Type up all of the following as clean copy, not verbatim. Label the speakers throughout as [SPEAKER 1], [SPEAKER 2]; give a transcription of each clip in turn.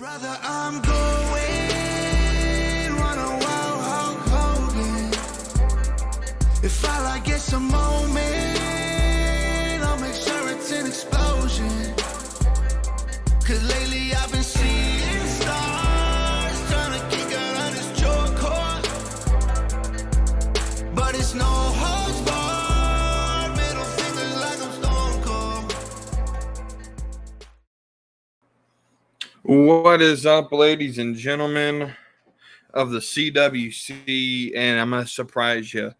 [SPEAKER 1] Brother, I'm going run a wild Hulk Hogan. If all I get's a moment, I'll make sure it's an explosion. Cause lately I've been seeing stars, trying to kick out on this short court. But it's no holds barred, middle fingers like I'm Stone Cold.
[SPEAKER 2] What is up, ladies and gentlemen of the CWC? And I'm going to surprise you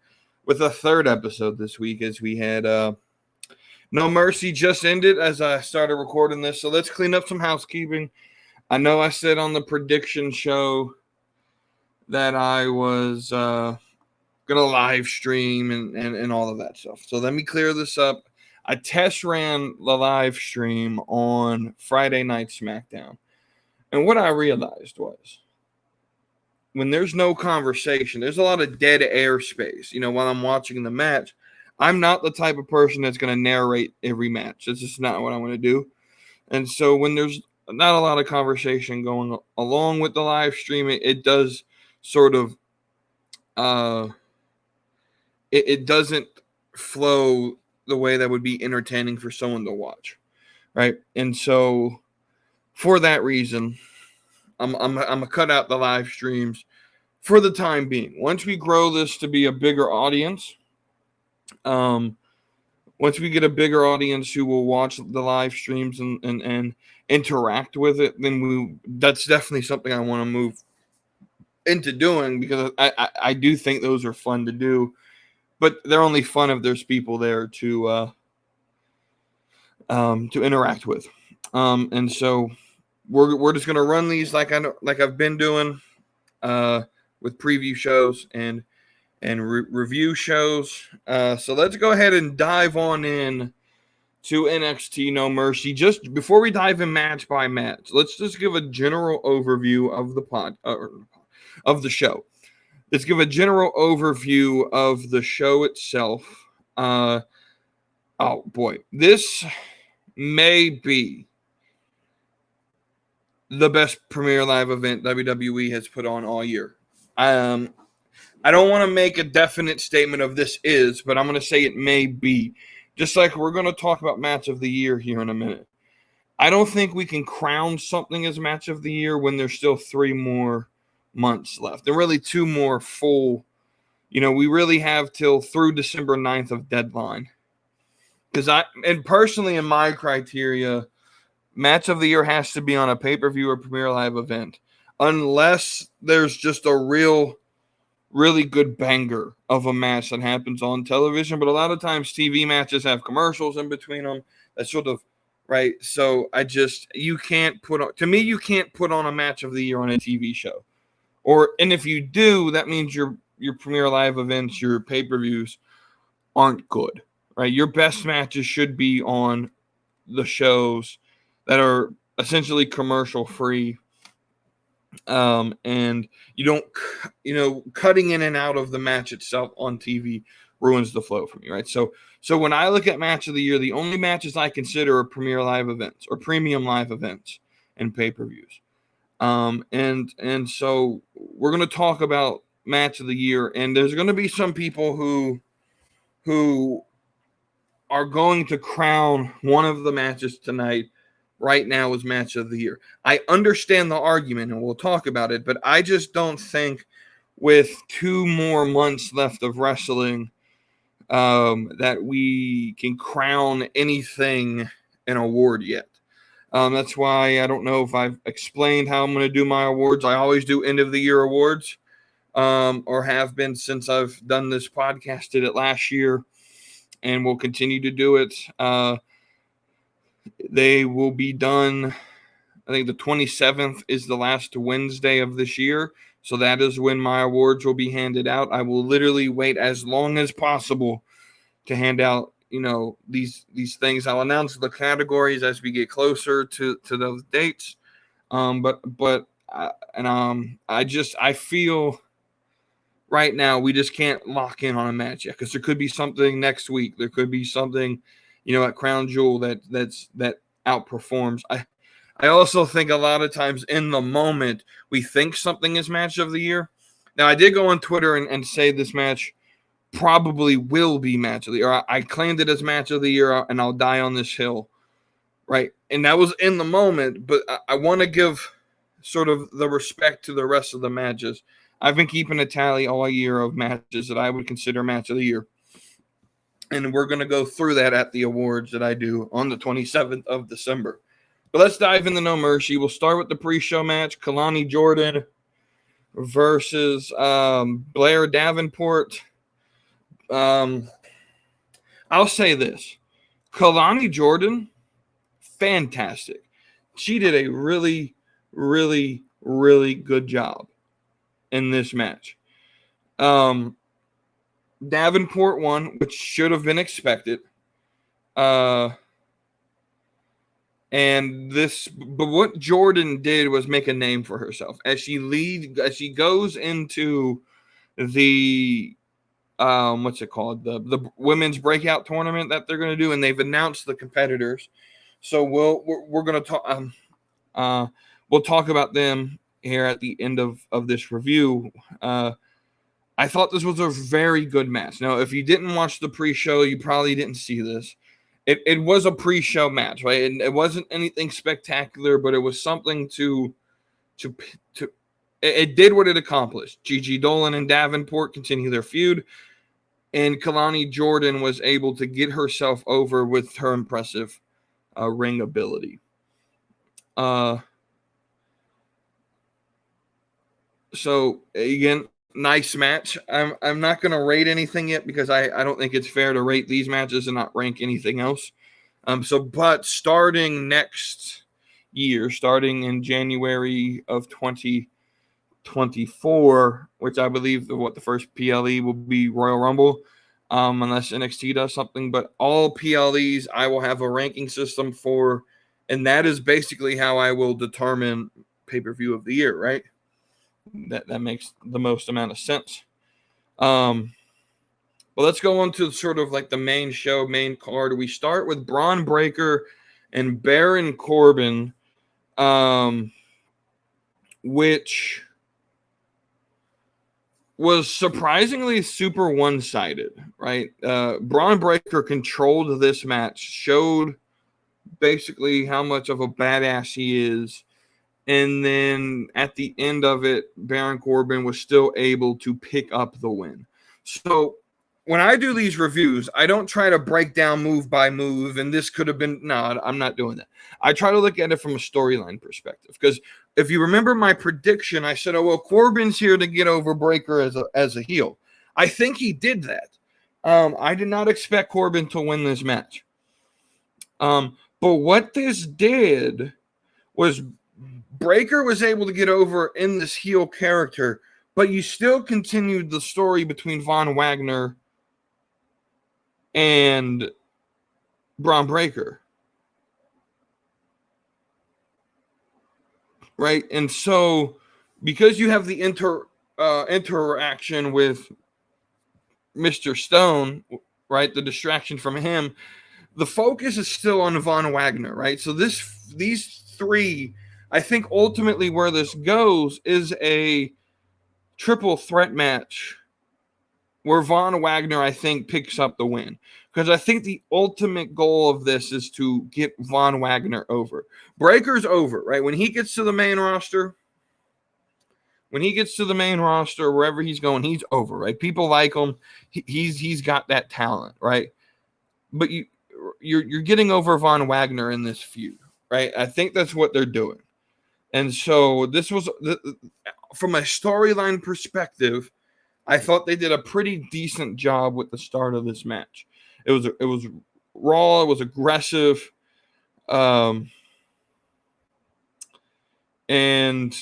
[SPEAKER 2] with a third episode this week, as we had No Mercy just ended as I started recording this. So let's clean up some housekeeping. I know I said on the prediction show that I was going to live stream and all of that stuff. So let me clear this up. I test ran the live stream on Friday Night SmackDown. And what I realized was, when there's no conversation, there's a lot of dead air space. You know, while I'm watching the match, I'm not the type of person that's going to narrate every match. That's just not what I want to do. And so when there's not a lot of conversation going along with the live stream, it does sort of, it doesn't flow the way that would be entertaining for someone to watch, right? And so for that reason, I'm gonna cut out the live streams for the time being. Once we grow this to be a bigger audience, once we get a bigger audience who will watch the live streams and interact with it, then that's definitely something I want to move into doing, because I do think those are fun to do, but they're only fun if there's people there to interact with, and so. We're just gonna run these like I've been doing with preview shows and review shows. So let's go ahead and dive on in to NXT No Mercy. Just before we dive in match by match, let's just give a general overview of the show. Let's give a general overview of the show itself. Oh boy, this may be the best premier live event WWE has put on all year. I don't want to make a definite statement of this is, but I'm going to say it may be. Just like we're going to talk about match of the year here in a minute. I don't think we can crown something as match of the year when there's still 3 more months left. And really 2 more full. You know, we really have till through December 9th of deadline. And personally, in my criteria, match of the year has to be on a pay-per-view or premier live event, unless there's just a really good banger of a match that happens on television. But a lot of times TV matches have commercials in between them. That's sort of right. So you can't put on a match of the year on a TV show, and if you do, that means your premier live events, your pay-per-views aren't good, right? Your best matches should be on the shows that are essentially commercial free, and you don't, cutting in and out of the match itself on TV ruins the flow for me, right? So when I look at match of the year, the only matches I consider are premier live events or premium live events and pay-per-views, and so we're going to talk about match of the year, and there's going to be some people who are going to crown one of the matches tonight right now as match of the year. I understand the argument, and we'll talk about it, but I just don't think with 2 more months left of wrestling that we can crown anything an award yet. That's why I don't know if I've explained how I'm going to do my awards. I always do end of the year awards, or have been since I've done this podcast. Did it last year, and we'll continue to do it. They will be done, I think the 27th is the last Wednesday of this year. So that is when my awards will be handed out. I will literally wait as long as possible to hand out, these things. I'll announce the categories as we get closer to those dates. I feel right now we just can't lock in on a match yet, because there could be something next week. There could be something, at Crown Jewel that outperforms. I also think a lot of times in the moment we think something is match of the year. Now, I did go on Twitter and say this match probably will be match of the year. I claimed it as match of the year, and I'll die on this hill, right? And that was in the moment, but I want to give sort of the respect to the rest of the matches. I've been keeping a tally all year of matches that I would consider match of the year. And we're going to go through that at the awards that I do on the 27th of December. But let's dive into No Mercy. We'll start with the pre-show match. Kalani Jordan versus Blair Davenport. I'll say this. Kalani Jordan, fantastic. She did a really, really, really good job in this match. Davenport won, which should have been expected. But what Jordan did was make a name for herself as she goes into the what's it called, the women's breakout tournament that they're going to do, and they've announced the competitors. So we're going to talk. We'll talk about them here at the end of this review. I thought this was a very good match. Now, if you didn't watch the pre-show, you probably didn't see this. It was a pre-show match, right? And it wasn't anything spectacular, but it was something it did what it accomplished. Gigi Dolan and Davenport continue their feud, and Kalani Jordan was able to get herself over with her impressive ring ability. So again, nice match. I'm not going to rate anything yet because I don't think it's fair to rate these matches and not rank anything else. But starting next year, starting in January of 2024, which I believe the first PLE will be Royal Rumble, unless NXT does something. But all PLEs, I will have a ranking system for, and that is basically how I will determine pay-per-view of the year, right? That makes the most amount of sense. Well, let's go on to sort of like the main card. We start with Braun Breaker and Baron Corbin, which was surprisingly super one-sided, right? Braun Breaker controlled this match, showed basically how much of a badass he is. And then at the end of it, Baron Corbin was still able to pick up the win. So when I do these reviews, I don't try to break down move by move, and this could have been, no, I'm not doing that. I try to look at it from a storyline perspective, because if you remember my prediction, I said, oh, well, Corbin's here to get over Breaker as a heel. I think he did that. I did not expect Corbin to win this match. But what this did was Breaker was able to get over in this heel character, but you still continued the story between Von Wagner and Braun Breaker. Right? And so because you have the interaction with Mr. Stone, right, the distraction from him, the focus is still on Von Wagner, right? So these three, I think ultimately where this goes is a triple threat match where Von Wagner, I think, picks up the win. Because I think the ultimate goal of this is to get Von Wagner over. Breaker's over, right? When he gets to the main roster, wherever he's going, he's over, right? People like him. He's got that talent, right? But you're getting over Von Wagner in this feud, right? I think that's what they're doing. And so this was, from a storyline perspective, I thought they did a pretty decent job with the start of this match. It was raw, it was aggressive, and it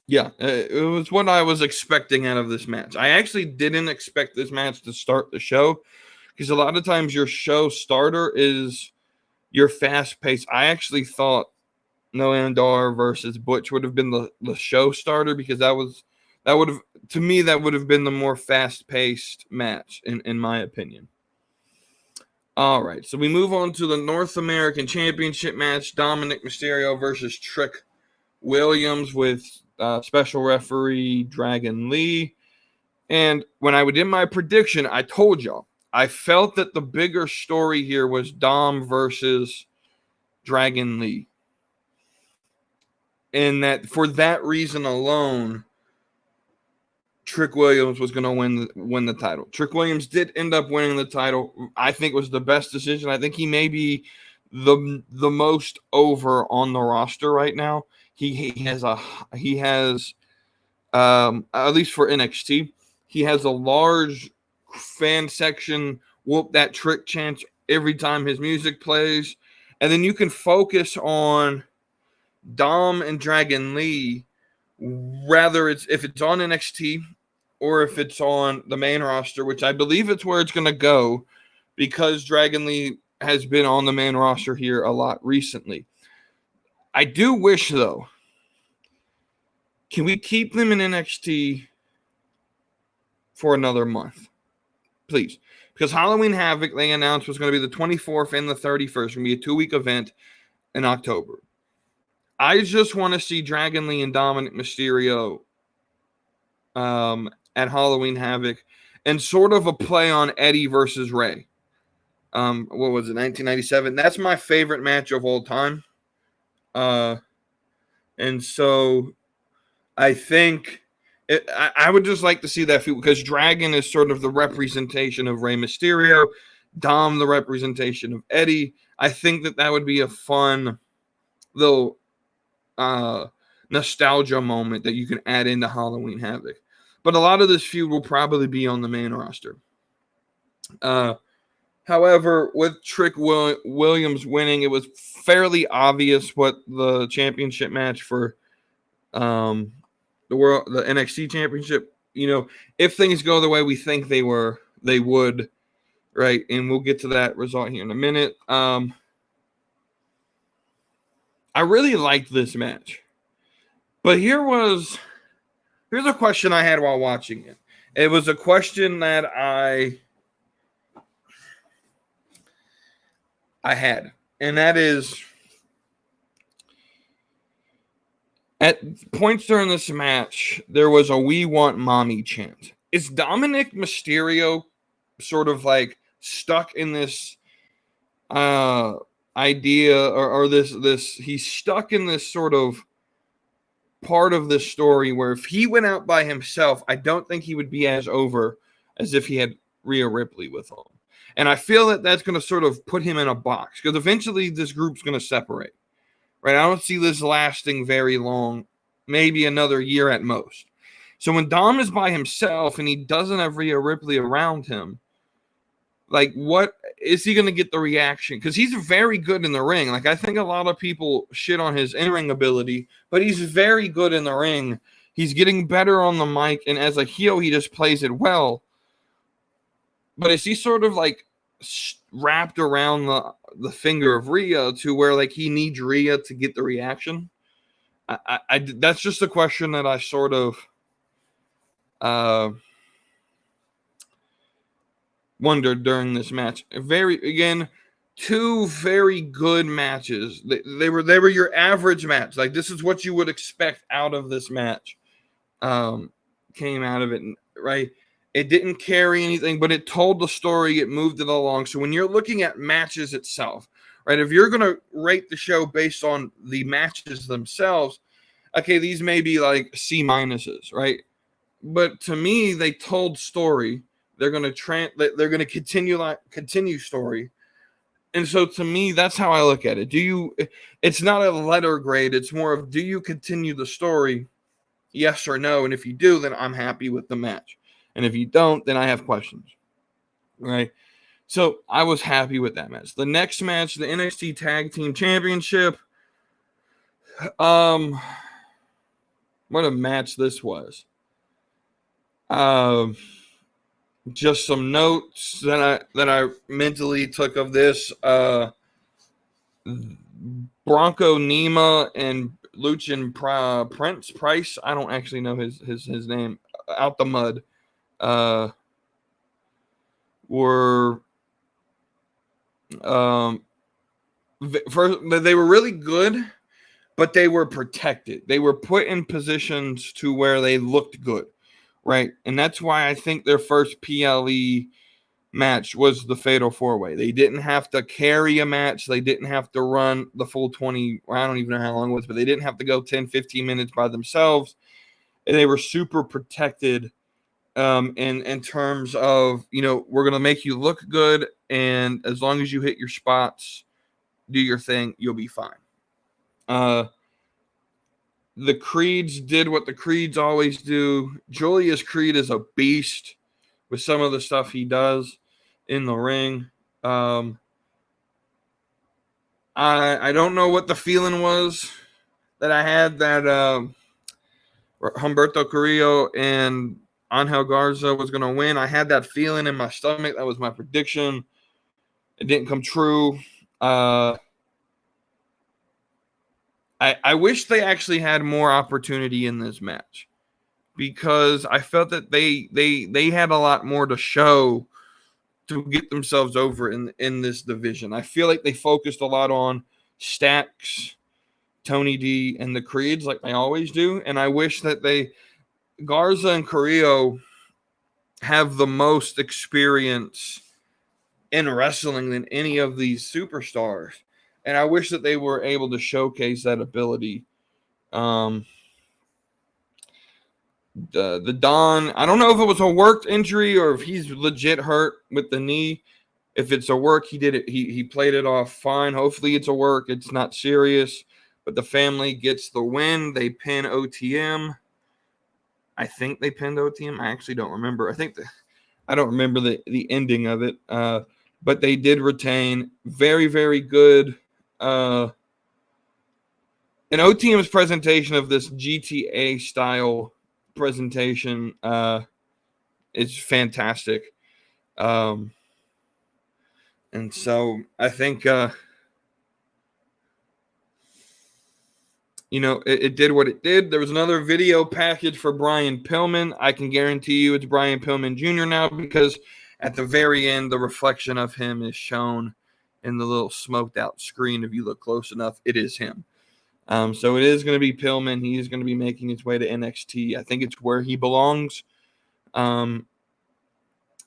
[SPEAKER 2] was what I was expecting out of this match. I actually didn't expect this match to start the show, because a lot of times your show starter is your fast pace. I actually thought Noam Dar versus Butch would have been the show starter, because that would have been the more fast paced match in my opinion. All right, so we move on to the North American Championship match: Dominic Mysterio versus Trick Williams with special referee Dragon Lee. And when I did my prediction, I told y'all I felt that the bigger story here was Dom versus Dragon Lee, and that for that reason alone, Trick Williams was going to win the title. Trick Williams did end up winning the title. I think it was the best decision. I think he may be the most over on the roster right now. He has at least for NXT, he has a large fan section. Whoop that Trick chants every time his music plays, and then you can focus on Dom and Dragon Lee. Rather, if it's on NXT or if it's on the main roster, which I believe it's where it's going to go, because Dragon Lee has been on the main roster here a lot recently. I do wish, though, can we keep them in NXT for another month? Please. Because Halloween Havoc, they announced, was going to be the 24th and the 31st. Going to be a 2-week event in October. I just want to see Dragon Lee and Dominic Mysterio at Halloween Havoc, and sort of a play on Eddie versus Ray. What was it, 1997? That's my favorite match of all time. And so I think I would just like to see that because Dragon is sort of the representation of Rey Mysterio, Dom the representation of Eddie. I think that would be a fun little nostalgia moment that you can add into Halloween Havoc. But a lot of this feud will probably be on the main roster. However, with Trick Williams winning, it was fairly obvious what the championship match for the NXT championship, if things go the way we think they would, right? And we'll get to that result here in a minute. I really liked this match. But here's a question I had while watching it. It was a question that I had, and that is, at points during this match, there was a "We Want Mommy" chant. Is Dominic Mysterio sort of like stuck in this idea or this he's stuck in this sort of part of this story where if he went out by himself, I don't think he would be as over as if he had Rhea Ripley with him. And I feel that that's going to sort of put him in a box because eventually this group's going to separate, right? I don't see this lasting very long, maybe another year at most. So when Dom is by himself and he doesn't have Rhea Ripley around him, like, what is he going to get the reaction? Because he's very good in the ring. Like, I think a lot of people shit on his in-ring ability, but he's very good in the ring. He's getting better on the mic, and as a heel, he just plays it well. But is he sort of like wrapped around the finger of Rhea to where like he needs Rhea to get the reaction? I that's just a question that I sort of wondered during this match. Two very good matches. They were your average match. Like, this is what you would expect out of this match. Came out of it, right? It didn't carry anything, but it told the story. It moved it along. So when you're looking at matches itself, right, if you're going to rate the show based on the matches themselves, okay, these may be like C minuses, right? But to me, they told story. They're going to continue story. And so to me, that's how I look at it. It's not a letter grade. It's more of, do you continue the story? Yes or no. And if you do, then I'm happy with the match. And if you don't, then I have questions. Right? So I was happy with that match. The next match, the NXT Tag Team Championship. What a match this was. Just some notes that I mentally took of this. Bronco Nima and Luchin Price. I don't actually know his name. Out the mud. Were First, they were really good, but they were protected. They were put in positions to where they looked good, right? And that's why I think their first PLE match was the Fatal 4-Way. They didn't have to carry a match. They didn't have to run the full 20, or I don't even know how long it was, but they didn't have to go 10, 15 minutes by themselves. And they were super protected in terms of, we're going to make you look good. And as long as you hit your spots, do your thing, you'll be fine. The Creeds did what the Creeds always do. Julius Creed is a beast with some of the stuff he does in the ring. I don't know what the feeling was that I had that Humberto Carrillo and Angel Garza was going to win. I had that feeling in my stomach. That was my prediction. It didn't come true. I wish they actually had more opportunity in this match, because I felt that they had a lot more to show to get themselves over in this division. I feel like they focused a lot on Stacks, Tony D, and the Creeds like they always do. And I wish that Garza and Carrillo have the most experience in wrestling than any of these superstars. And I wish that they were able to showcase that ability. The Don, I don't know if it was a worked injury or if he's legit hurt with the knee. If it's a work, he did it. He played it off fine. Hopefully it's a work. It's not serious. But the family gets the win. They pin OTM. I think they pinned OTM. I actually don't remember. I don't remember the ending of it. But they did retain. Very, very good. And OTM's presentation of this GTA style presentation is fantastic. And so I think it did what it did. There was another video package for Brian Pillman. I can guarantee you it's Brian Pillman Jr. now, because at the very end, the reflection of him is shown in the little smoked out screen. If you look close enough, it is him. So it is going to be Pillman. He is going to be making his way to NXT. I think it's where he belongs. Just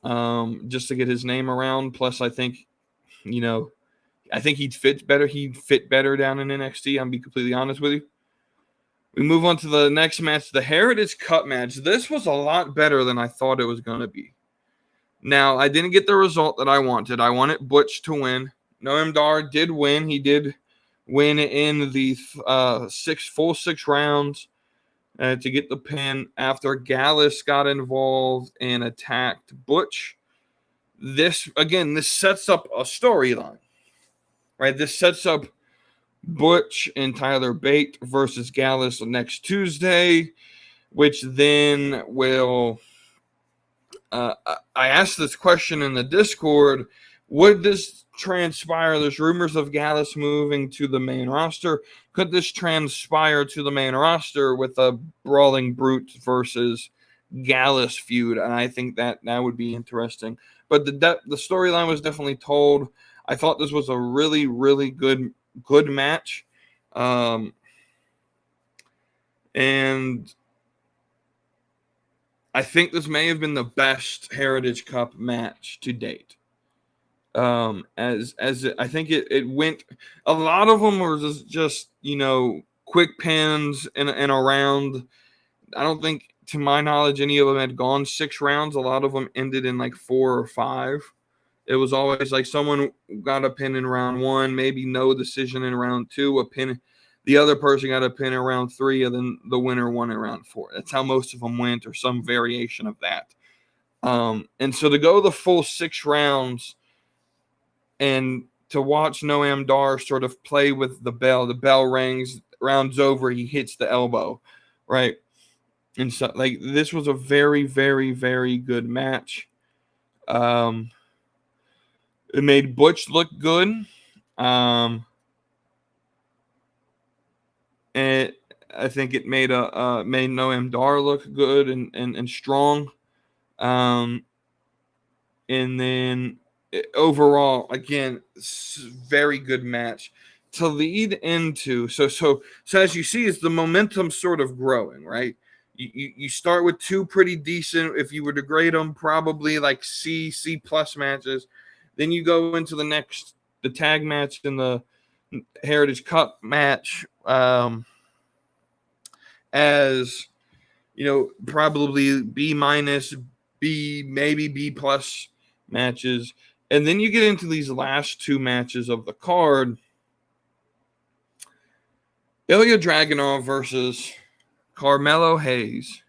[SPEAKER 2] to get his name around. Plus, I think, I think he'd fit better. He'd fit better down in NXT. I'm be completely honest with you. We move on to the next match, the Heritage Cup match. This was a lot better than I thought it was going to be. Now, I didn't get the result that I wanted. I wanted Butch to win. Noam Dar did win. He did win in the full six rounds to get the pin after Gallus got involved and attacked Butch. This sets up a storyline, right? This sets up Butch and Tyler Bate versus Gallus next Tuesday, which then will... I asked this question in the Discord. Would this transpire? There's rumors of Gallus moving to the main roster. Could this transpire to the main roster with a Brawling Brute versus Gallus feud? And I think that would be interesting. But the storyline was definitely told. I thought this was a really, really good match. And I think this may have been the best Heritage Cup match to date. I think it went, a lot of them were just quick pins and around. I don't think, to my knowledge, any of them had gone 6 rounds. A lot of them ended in like 4 or 5. It was always like someone got a pin in round 1, maybe no decision in round 2, a pin. The other person got a pin in round 3, and then the winner won in round 4. That's how most of them went, or some variation of that. And so to go the full 6 rounds and to watch Noam Dar sort of play with the bell rings, rounds over, he hits the elbow, right? And so, like, this was a very, very, very good match. It made Butch look good. And I think it made Noam Dar look good and strong. And then overall, again, very good match to lead into. So as you see, is the momentum sort of growing, right? You start with two pretty decent, if you were to grade them, probably like C plus matches. Then you go into the tag match and the Heritage Cup match, as probably B minus, B, maybe B plus matches. And then you get into these last two matches of the card. Ilya Dragunov versus Carmelo Hayes.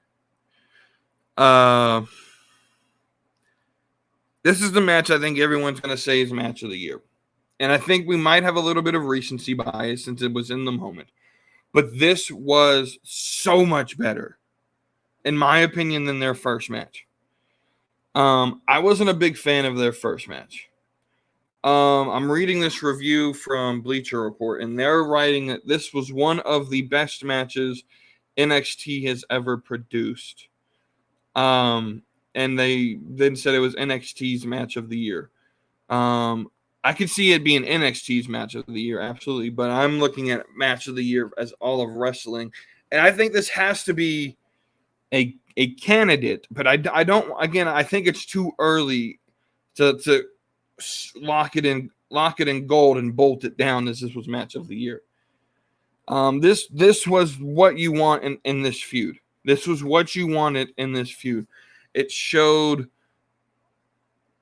[SPEAKER 2] This is the match I think everyone's going to say is match of the year. And I think we might have a little bit of recency bias since it was in the moment. But this was so much better, in my opinion, than their first match. I wasn't a big fan of their first match. I'm reading this review from Bleacher Report, and they're writing that this was one of the best matches NXT has ever produced. And they then said it was NXT's match of the year. I could see it being NXT's match of the year, absolutely, but I'm looking at match of the year as all of wrestling, and I think this has to be a candidate, but I don't. Again, I think it's too early to lock it in gold and bolt it down as this was match of the year. This was what you want in this feud. This was what you wanted in this feud. It showed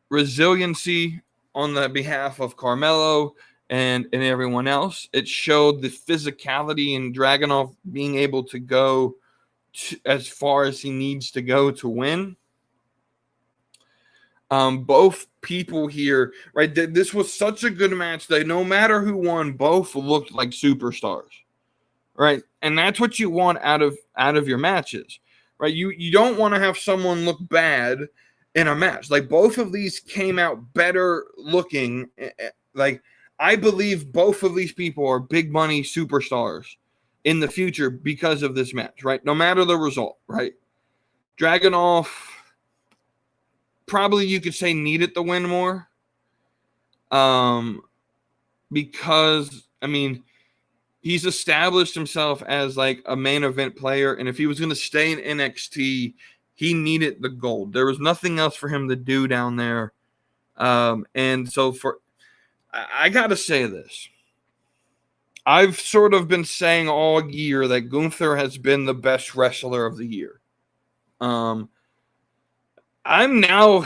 [SPEAKER 2] resiliency on the behalf of Carmelo and everyone else. It showed the physicality in Dragunov being able to go as far as he needs to go to win. Both people here, right? This was such a good match that no matter who won, both looked like superstars, right? And that's what you want out of your matches, right? You don't want to have someone look bad in a match. Like, both of these came out better looking. Like, I believe both of these people are big money superstars in the future because of this match, right? No matter the result, right? Dragunov, probably you could say, needed the win more. Because, I mean, he's established himself as like a main event player, and if he was going to stay in NXT, he needed the gold. There was nothing else for him to do down there. And so I got to say this. I've sort of been saying all year that Gunther has been the best wrestler of the year. I'm now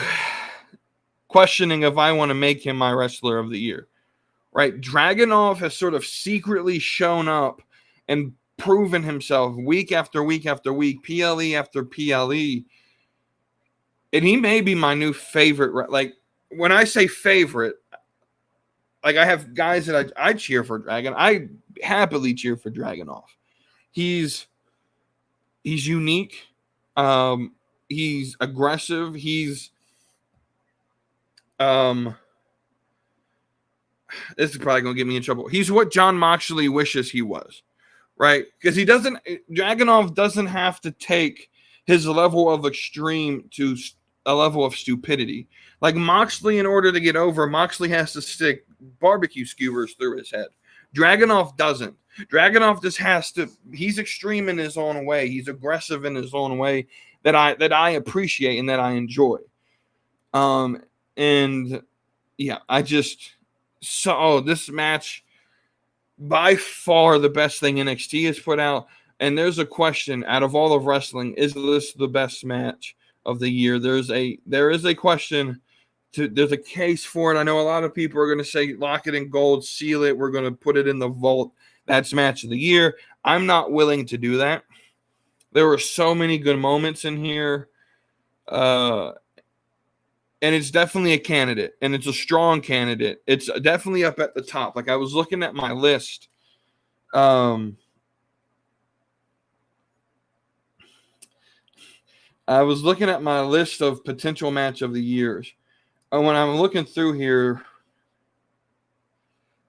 [SPEAKER 2] questioning if I want to make him my wrestler of the year. Right? Dragunov has sort of secretly shown up and proven himself week after week after week, PLE after PLE. And he may be my new favorite. Like, when I say favorite, like, I have guys that I cheer for Dragon. I happily cheer for Dragunov. He's unique. He's aggressive. He's this is probably going to get me in trouble. He's what John Moxley wishes he was, right? Because Dragunov doesn't have to take his level of extreme to a level of stupidity. Like, Moxley, in order to get over, Moxley has to stick barbecue skewers through his head. Dragunov doesn't. Dragunov just has to. He's extreme in his own way. He's aggressive in his own way that I appreciate and that I enjoy. And yeah, I just saw this match, by far the best thing NXT has put out. And there's a question, out of all of wrestling, is this the best match of the year? There is a question. There's a case for it. I know a lot of people are going to say lock it in gold, seal it. We're going to put it in the vault. That's match of the year. I'm not willing to do that. There were so many good moments in here. And it's definitely a candidate, and it's a strong candidate. It's definitely up at the top. Like, I was looking at my list. I was looking at my list of potential match of the years. And when I'm looking through here,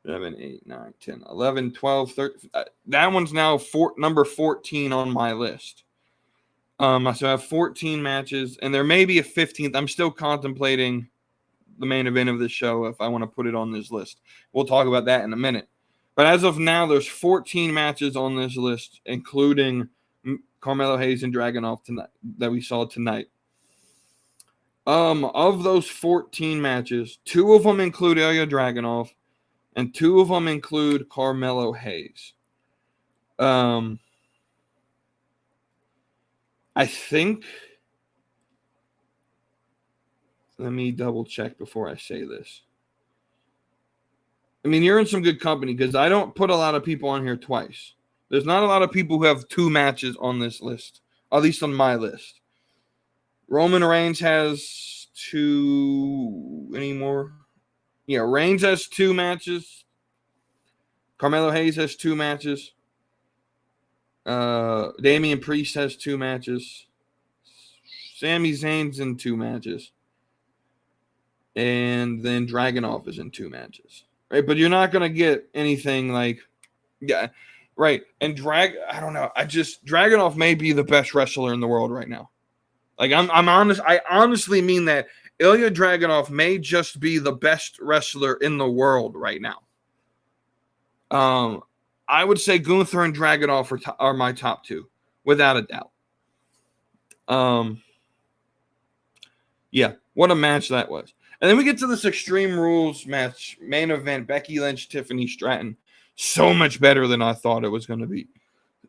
[SPEAKER 2] 7, 8, 9, 10, 11, 12, 13. That one's now number 14 on my list. So I have 14 matches, and there may be a 15th. I'm still contemplating the main event of this show if I want to put it on this list. We'll talk about that in a minute. But as of now, there's 14 matches on this list, including Carmelo Hayes and Dragunov tonight that we saw tonight. Of those 14 matches, 2 of them include Ilya Dragunov, and 2 of them include Carmelo Hayes. I think. Let me double check before I say this. I mean, you're in some good company because I don't put a lot of people on here twice. There's not a lot of people who have 2 matches on this list, at least on my list. Roman Reigns has 2 anymore. Yeah, Reigns has 2 matches. Carmelo Hayes has 2 matches. Damian Priest has 2 matches. Sami Zayn's in 2 matches. And then Dragunov is in 2 matches. Right? But you're not going to get anything like, yeah, right. And I don't know. Dragunov may be the best wrestler in the world right now. Like, I'm honest. I honestly mean that. Ilya Dragunov may just be the best wrestler in the world right now. I would say Gunther and Dragunov are my top 2, without a doubt. Yeah, what a match that was. And then we get to this Extreme Rules match, main event, Becky Lynch, Tiffany Stratton. So much better than I thought it was going to be.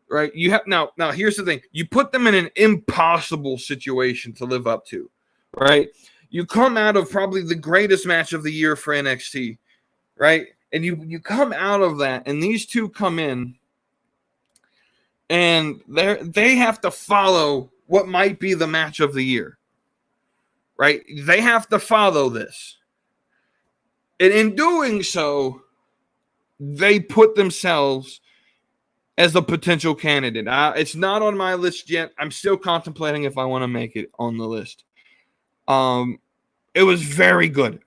[SPEAKER 2] Right? You have now here's the thing. You put them in an impossible situation to live up to. Right? You come out of probably the greatest match of the year for NXT. Right? And you come out of that, and these 2 come in, and they have to follow what might be the match of the year. Right? They have to follow this. And in doing so, they put themselves as a potential candidate. It's not on my list yet. I'm still contemplating if I want to make it on the list. It was very good.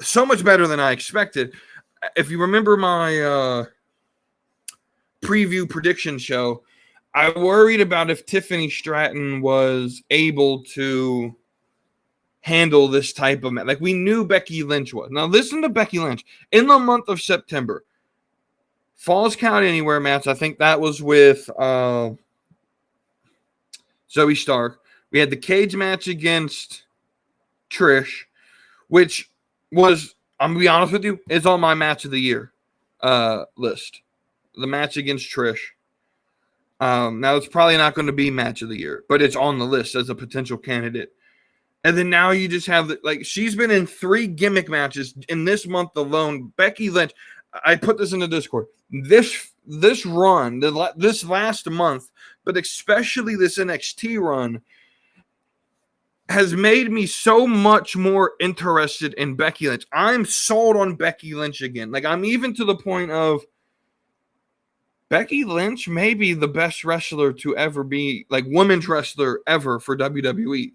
[SPEAKER 2] So much better than I expected. If you remember my preview prediction show, I worried about if Tiffany Stratton was able to handle this type of match. Like, we knew Becky Lynch was. Now, listen to Becky Lynch. In the month of September, Falls Count Anywhere match, I think that was with Zoe Stark. We had the cage match against Trish, which was, I'm going to be honest with you, is on my match of the year list. The match against Trish. Now, it's probably not going to be match of the year, but it's on the list as a potential candidate. And then now you just have, she's been in 3 gimmick matches in this month alone. Becky Lynch, I put this in the Discord. This run, this last month, but especially this NXT run, has made me so much more interested in Becky Lynch. I'm sold on Becky Lynch again. Like, I'm even to the point of Becky Lynch may be the best wrestler to ever be, like, women's wrestler ever for WWE.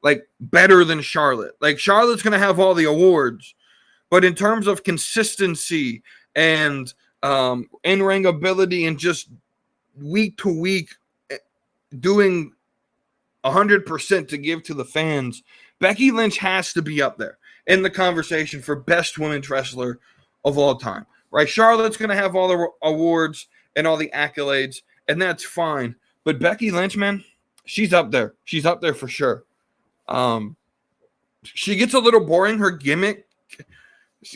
[SPEAKER 2] Like, better than Charlotte. Like, Charlotte's going to have all the awards. But in terms of consistency and in-ring ability and just week to week doing 100% to give to the fans, Becky Lynch has to be up there in the conversation for best women's wrestler of all time. Right? Charlotte's going to have all the awards and all the accolades, and that's fine. But Becky Lynch, man, she's up there. She's up there for sure. She gets a little boring. Her gimmick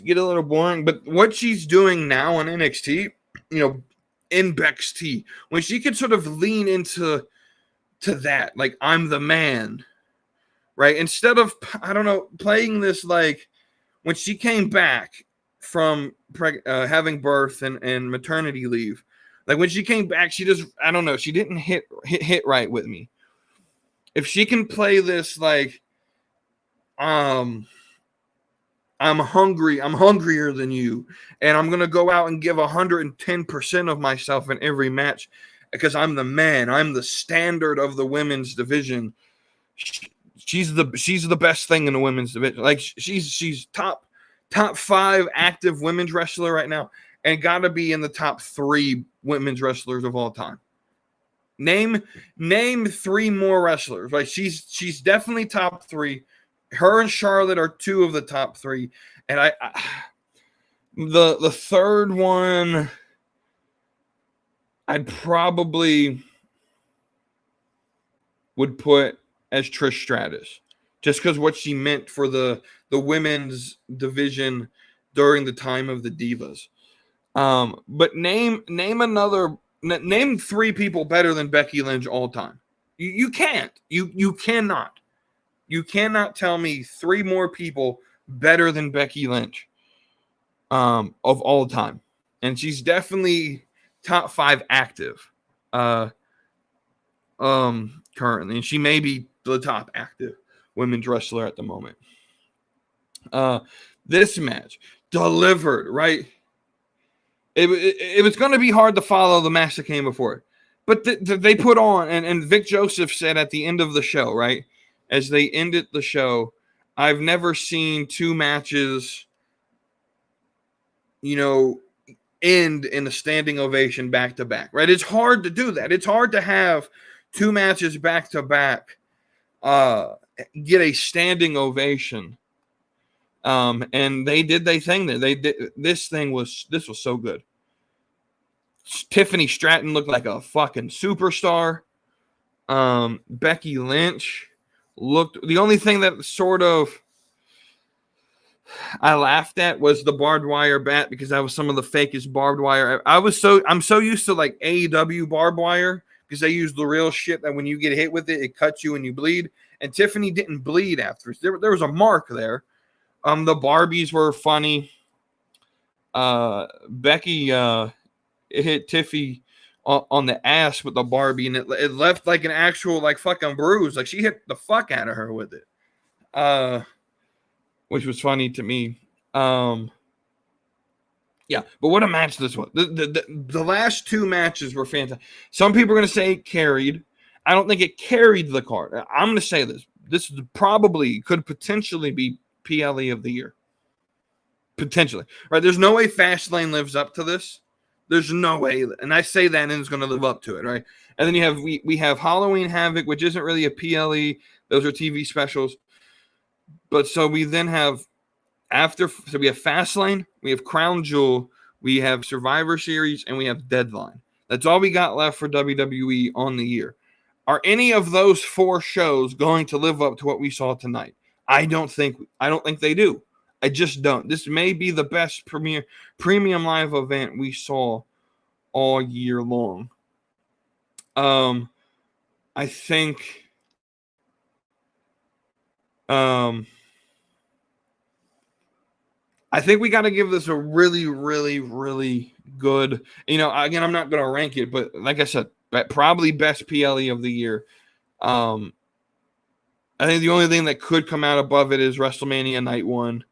[SPEAKER 2] get a little boring, but what she's doing now on NXT, in Bex T, when she could sort of lean into that, like, I'm the man, right? Instead of, I don't know, playing this, like, when she came back from having birth and maternity leave, like, when she came back, she just, I don't know, she didn't hit right with me. If she can play this, like, I'm hungrier than you, and I'm going to go out and give 110% of myself in every match because I'm the man. I'm the standard of the women's division. She's the best thing in the women's division. Like, she's top 5 active women's wrestler right now, and got to be in the top 3 women's wrestlers of all time. Name 3 more wrestlers. Like, she's definitely top 3. her and Charlotte are two of the top three, and the third one, I'd probably would put as Trish Stratus, just because what she meant for the women's division during the time of the Divas. But name three people better than Becky Lynch all time. You can't. You cannot. You cannot tell me three more people better than Becky Lynch of all time. And she's definitely top 5 active currently. And she may be the top active women's wrestler at the moment. This match delivered, right? It was going to be hard to follow the match that came before it. But they put on, and Vic Joseph said at the end of the show, right, as they ended the show, I've never seen two matches, end in a standing ovation back to back, right? It's hard to do that. It's hard to have two matches back to back get a standing ovation. And they did their thing there. This was so good. Tiffany Stratton looked like a fucking superstar. Becky Lynch looked, the only thing that sort of I laughed at was the barbed wire bat, because that was some of the fakest barbed wire. I'm so used to like AEW barbed wire, because they use the real shit that when you get hit with it, it cuts you and you bleed. And Tiffany didn't bleed afterwards. There was a mark there. The Barbies were funny. Becky hit Tiffy on the ass with the Barbie, and it left like an actual like fucking bruise. Like she hit the fuck out of her with it. Which was funny to me. Yeah, but what a match this was. The last two matches were fantastic. Some people are going to say it carried. I don't think it carried the card. I'm going to say this. This could potentially be PLE of the year. Potentially. Right? There's no way Fastlane lives up to this. There's no way. And I say that and it's going to live up to it, right? And then we have Halloween Havoc, which isn't really a PLE. Those are TV specials. But so we then have we have Fastlane, we have Crown Jewel, we have Survivor Series, and we have Deadline. That's all we got left for WWE on the year. Are any of those four shows going to live up to what we saw tonight? I don't think they do. I just don't. This may be the best premium live event we saw all year long. I think we got to give this a really, really, really good, again, I'm not going to rank it, but like I said, probably best PLE of the year. I think the only thing that could come out above it is WrestleMania Night 1.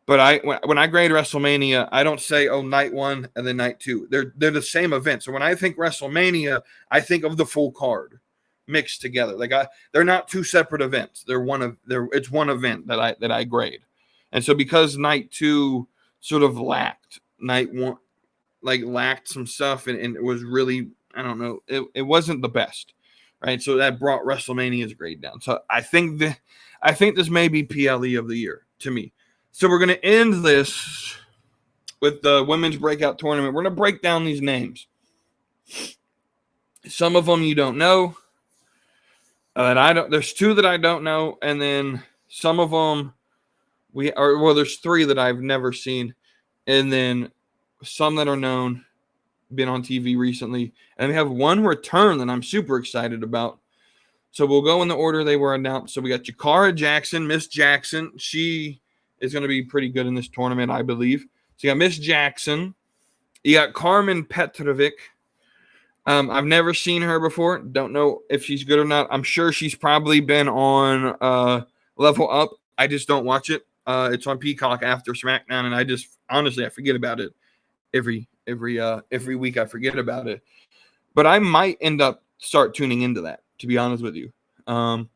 [SPEAKER 2] But when I grade WrestleMania, I don't say, Night 1 and then Night 2. They're the same event. So when I think WrestleMania, I think of the full card mixed together. Like they're not two separate events. It's one event that I grade. And so because Night 2 sort of lacked, Night 1 lacked some stuff, and it was really, I don't know, it wasn't the best, right? So that brought WrestleMania's grade down. So I think this may be PLE of the year to me. So we're going to end this with the women's breakout tournament. We're going to break down these names. Some of them you don't know. There's two that I don't know, and then some of them there's three that I've never seen, and then some that are known, been on TV recently, and we have one return that I'm super excited about. So we'll go in the order they were announced. So we got Jakara Jackson, Miss Jackson. She is going to be pretty good in this tournament, I believe. So you got Miss Jackson. You got Carmen Petrovic. I've never seen her before. Don't know if she's good or not. I'm sure she's probably been on Level Up. I just don't watch it. It's on Peacock after SmackDown, and I just honestly I forget about it every week. I forget about it, but I might end up start tuning into that, to be honest with you. Then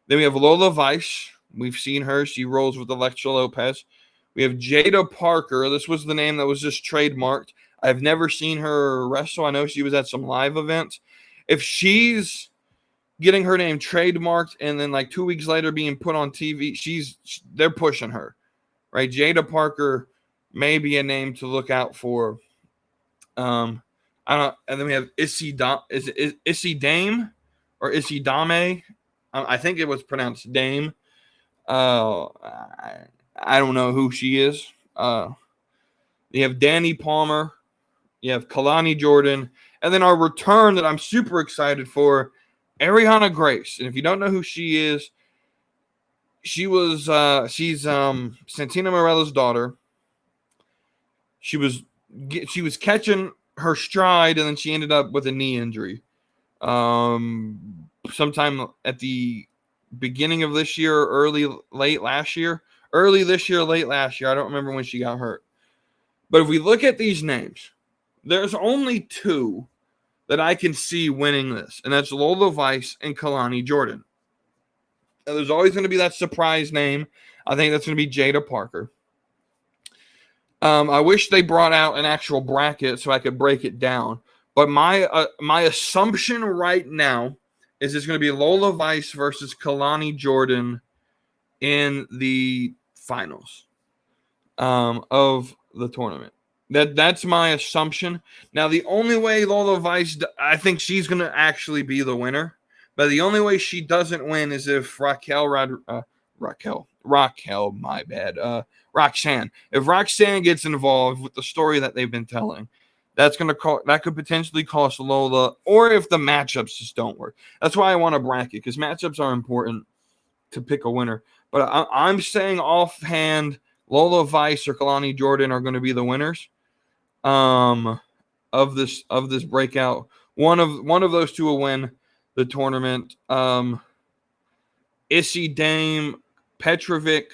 [SPEAKER 2] we have Lola Vice. We've seen her. She rolls with Alexa Lopez. We have Jada Parker. This was the name that was just trademarked. I've never seen her wrestle. I know she was at some live events. If she's getting her name trademarked, and then like 2 weeks later being put on TV. They're pushing her, right? Jada Parker may be a name to look out for. I don't. And then we have Issy Dame or Issy Dame? I think it was pronounced Dame. I don't know who she is. You have Danny Palmer. You have Kalani Jordan. And then our return that I'm super excited for, Ariana Grace. And if you don't know who she is, she's Santina Morella's daughter. She was catching her stride, and then she ended up with a knee injury. Sometime at the beginning of this year, late last year. Early this year, late last year. I don't remember when she got hurt. But if we look at these names, there's only two that I can see winning this, and that's Lola Vice and Kalani Jordan. Now, there's always going to be that surprise name. I think that's going to be Jada Parker. I wish they brought out an actual bracket so I could break it down. But my assumption right now is it's going to be Lola Vice versus Kalani Jordan in the finals of the tournament. That's my assumption. Now, the only way Lola Vice, I think she's going to actually be the winner. But the only way she doesn't win is if Roxanne. If Roxanne gets involved with the story that they've been telling, that could potentially cost Lola, or if the matchups just don't work. That's why I want a bracket, because matchups are important to pick a winner. But I'm saying offhand, Lola Vice or Kalani Jordan are going to be the winners of this breakout. One of those two will win the tournament. Issy Dame, Petrovic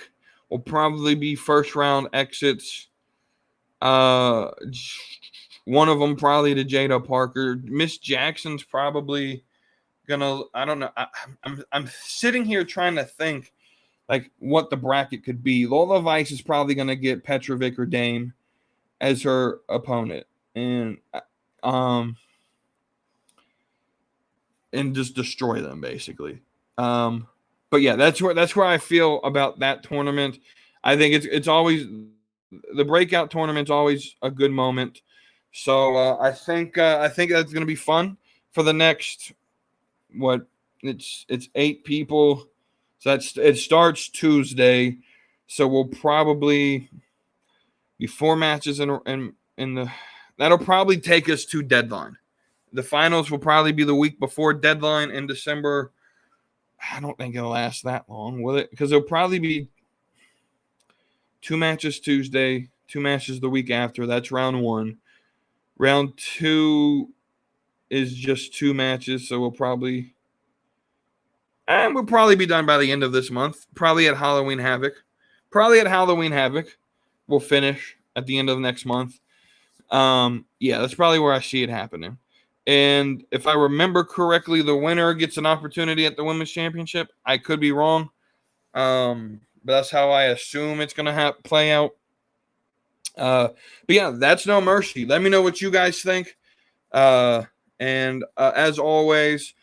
[SPEAKER 2] will probably be first round exits. One of them probably to Jada Parker. Miss Jackson's probably gonna. I don't know. I'm sitting here trying to think like what the bracket could be. Lola Vice is probably gonna get Petrovic or Dame as her opponent, and just destroy them basically. But yeah, that's where I feel about that tournament. I think it's always the breakout tournament's always a good moment. So I think that's going to be fun for the next it's 8 people. So it starts Tuesday. So we'll probably be 4 matches in the that'll probably take us to deadline. The finals will probably be the week before deadline in December. I don't think it'll last that long, will it? Because it'll probably be 2 matches Tuesday, 2 matches the week after. That's round 1. Round 2 is just 2 matches, so we'll probably be done by the end of this month. Probably at Halloween Havoc. We'll finish at the end of next month. Yeah, that's probably where I see it happening. And if I remember correctly, the winner gets an opportunity at the Women's Championship. I could be wrong. But that's how I assume it's going to play out. But yeah, that's No Mercy. Let me know what you guys think. And as always,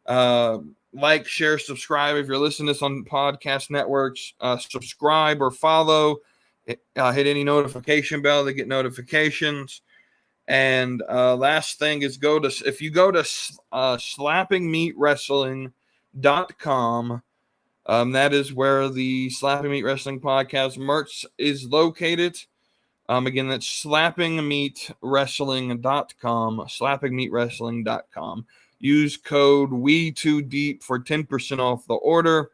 [SPEAKER 2] like, share, subscribe. If you're listening to this on podcast networks, subscribe or follow. Hit any notification bell to get notifications. And last thing is if you go to slappingmeatwrestling.com, that is where the Slapping Meat Wrestling Podcast merch is located. Again, that's slappingmeatwrestling.com, slappingmeatwrestling.com. Use code WE2DEEP for 10% off the order.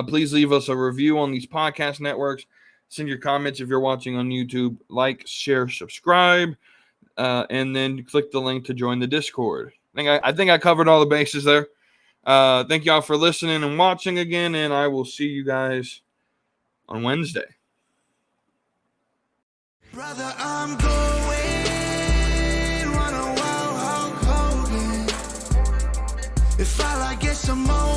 [SPEAKER 2] Please leave us a review on these podcast networks. Send your comments if you're watching on YouTube. Like, share, subscribe. And then click the link to join the Discord. I think I covered all the bases there. Thank y'all for listening and watching again, and I will see you guys on Wednesday.
[SPEAKER 1] Brother, I'm going, run a wild Hulk Hogan. If I like get some more.